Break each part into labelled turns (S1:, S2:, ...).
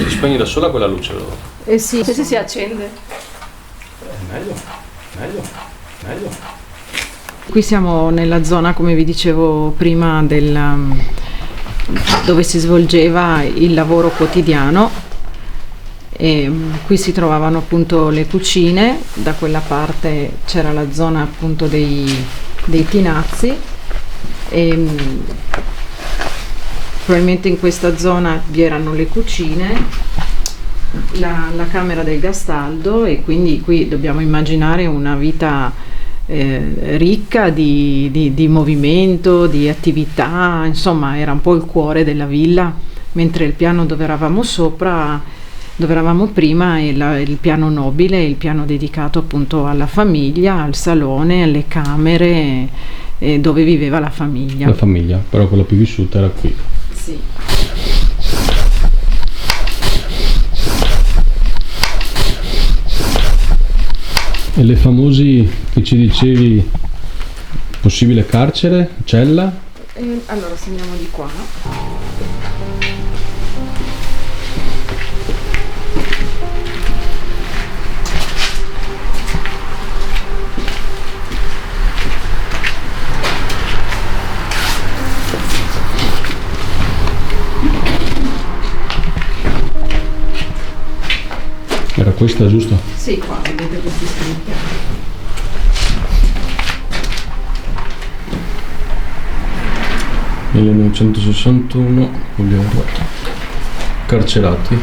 S1: spegni da sola quella luce allora?
S2: Sì, se si accende.
S1: Meglio.
S2: Qui siamo nella zona, come vi dicevo prima, dove si svolgeva il lavoro quotidiano. E qui si trovavano appunto le cucine, da quella parte c'era la zona appunto dei tinazzi e probabilmente in questa zona vi erano le cucine, la camera del Gastaldo, e quindi qui dobbiamo immaginare una vita ricca di movimento, di attività, insomma era un po' il cuore della villa, mentre il piano dove eravamo prima è il piano nobile, il piano dedicato appunto alla famiglia, al salone, alle camere dove viveva la famiglia.
S1: La famiglia, però quella più vissuta era qui.
S2: Sì.
S1: E le famosi che ci dicevi, possibile carcere, cella?
S2: Allora segniamo di qua.
S1: Era questa, giusto?
S2: Sì, qua vedete questi scritti.
S1: 1961, Oliero, carcerati.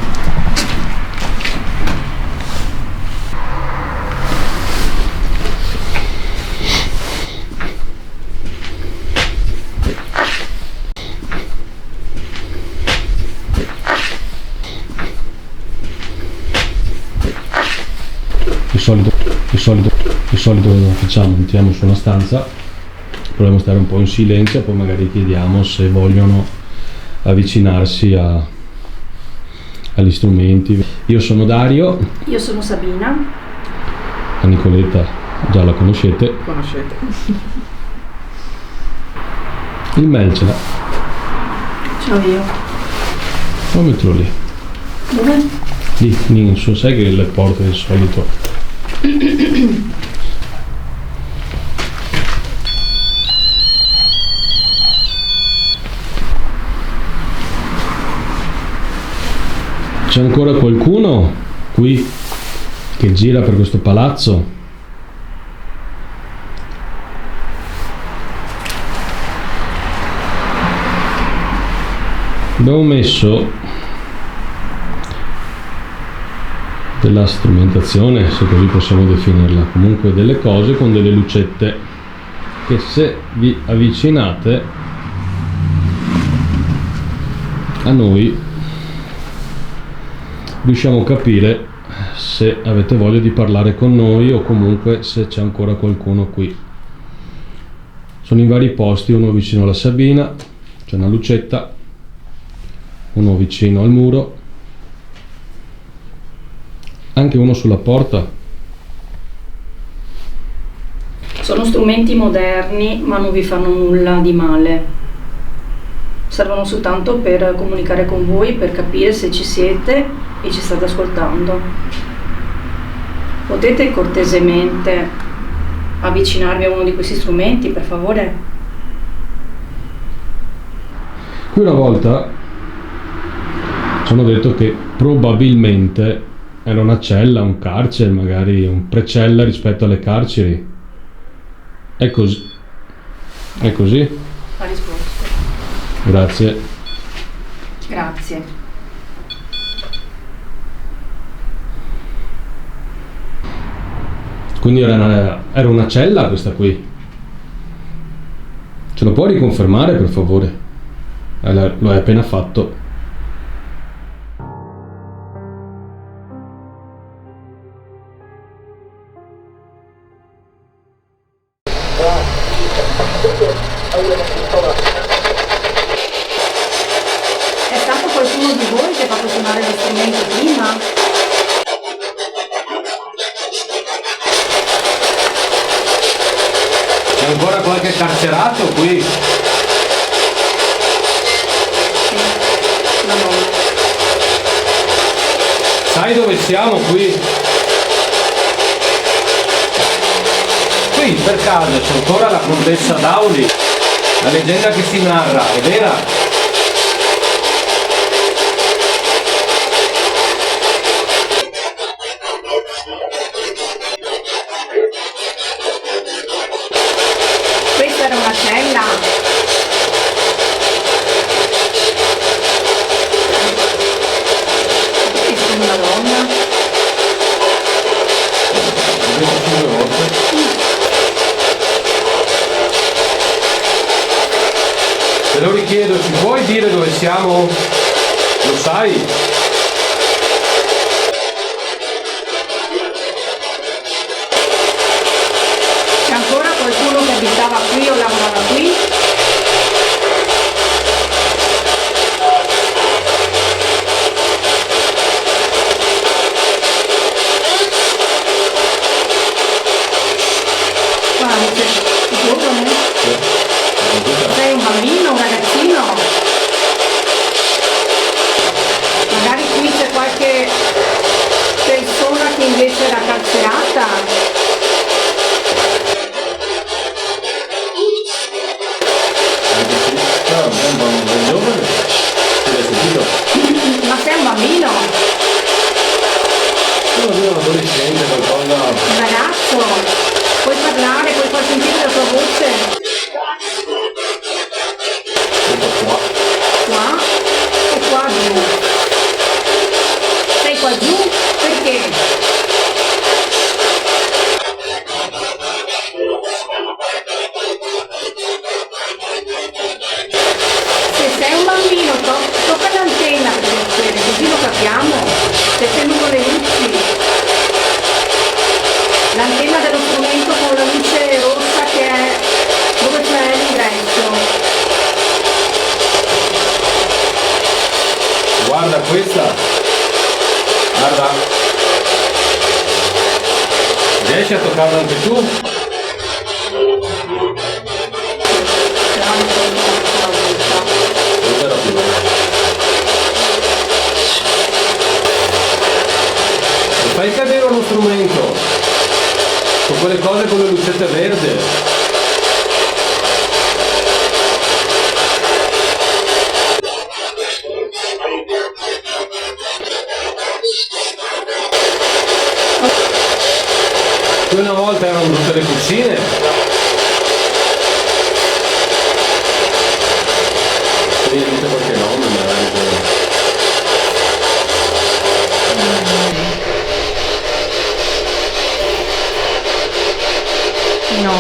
S1: Di solito cosa facciamo? Entriamo su una stanza, proviamo a stare un po' in silenzio, poi magari chiediamo se vogliono avvicinarsi agli strumenti. Io sono Dario.
S3: Io sono Sabina.
S1: La Nicoletta già la conoscete. Il Mel ce l'ha.
S3: Ce l'ho io.
S1: Lo metto lì.
S3: Dove?
S1: Lì, non so, sai che le porte di solito. C'è ancora qualcuno qui che gira per questo palazzo? Abbiamo messo della strumentazione, se così possiamo definirla, comunque delle cose con delle lucette che, se vi avvicinate a noi, riusciamo a capire se avete voglia di parlare con noi o comunque se c'è ancora qualcuno qui. Sono in vari posti, uno vicino alla Sabina, c'è una lucetta, uno vicino al muro, anche uno sulla porta.
S3: Sono strumenti moderni, ma non vi fanno nulla di male. Servono soltanto per comunicare con voi, per capire se ci siete e ci state ascoltando. Potete cortesemente avvicinarvi a uno di questi strumenti, per favore?
S1: Qui una volta ci hanno detto che probabilmente era una cella, un carcere, magari un precella rispetto alle carceri. È così? È così?
S3: Ha risposto.
S1: Grazie.
S3: Grazie.
S1: Quindi era una cella questa qui? Ce lo può riconfermare, per favore? Lo hai appena fatto.
S3: È stato qualcuno di voi che ha fatto suonare lo strumento prima?
S1: C'è ancora qualche carcerato qui?
S3: Sì, la nonna.
S1: dove siamo qui? Qui per caso c'è ancora la contessa Dauli? La leggenda che si narra, è vera?
S3: Questa era una cella. Una donna.
S1: Te lo richiedo, ci puoi dire dove siamo? Lo sai?
S3: C'è ancora qualcuno che abitava qui o lavorava qui? Sei un bambino, un ragazzino? Magari qui c'è qualche persona che invece era carcerata? Ma sei un bambino?
S1: Sono un adolescente, qualcosa.
S3: Un ragazzo? Puoi parlare, puoi far sentire la tua voce? Qua o qua giù? Sei qua giù? Perché? Se sei un bambino tocca l'antenna per piacere, così lo capiamo. Se accendono le luci. L'antenna dello strumento con la luce rossa che è dove c'è l'ingresso.
S1: Guarda questa, guarda, riesci a toccarla anche tu? Fai cadere uno strumento con quelle cose con le lucette verde. Una volta erano tutte le cucine. Sì, dite qualche nome magari.
S2: No,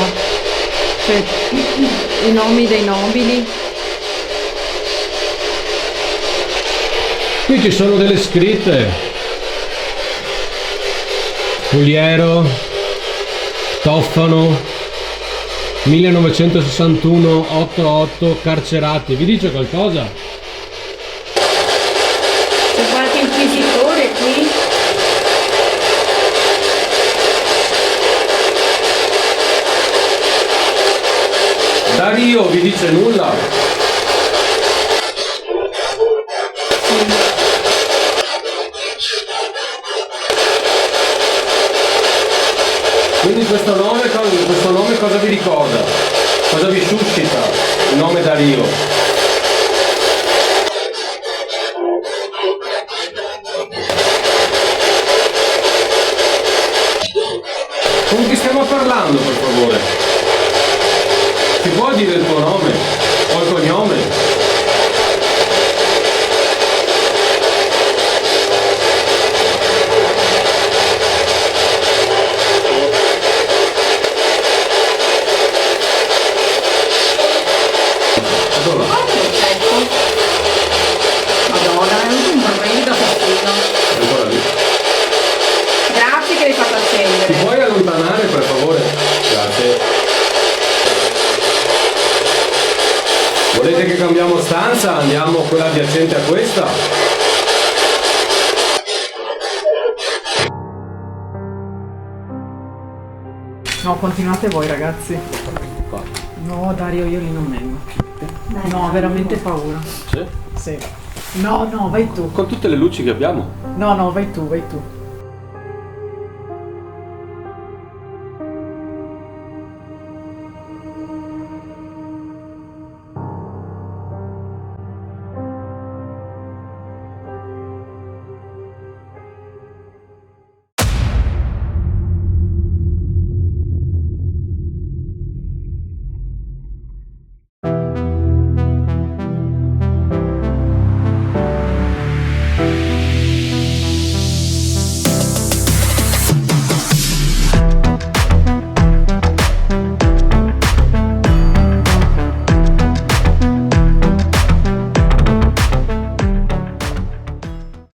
S2: cioè i nomi dei nobili.
S1: Qui ci sono delle scritte. Pugliero, Toffano, 1961, 88, carcerati. Vi dice qualcosa?
S3: C'è qualche inquisitore qui?
S1: Dario vi dice nulla? Quindi questo nome cosa vi ricorda? Cosa vi suscita il nome Dario? Con chi stiamo parlando, per favore? Ti puoi dire il tuo nome? O il cognome?
S3: Madonna, è un momento assassino.
S1: Ancora lì.
S3: Grazie che l'hai fatto
S1: Ti
S3: accendere.
S1: puoi allontanare, per favore? Grazie. Volete che cambiamo stanza? Andiamo quella adiacente a questa?
S2: No, continuate voi ragazzi. No, Dario, io lì non vengo. No, ho veramente paura.
S1: Sì.
S2: Sì. No, vai tu.
S1: Con tutte le luci che abbiamo.
S2: No, vai tu.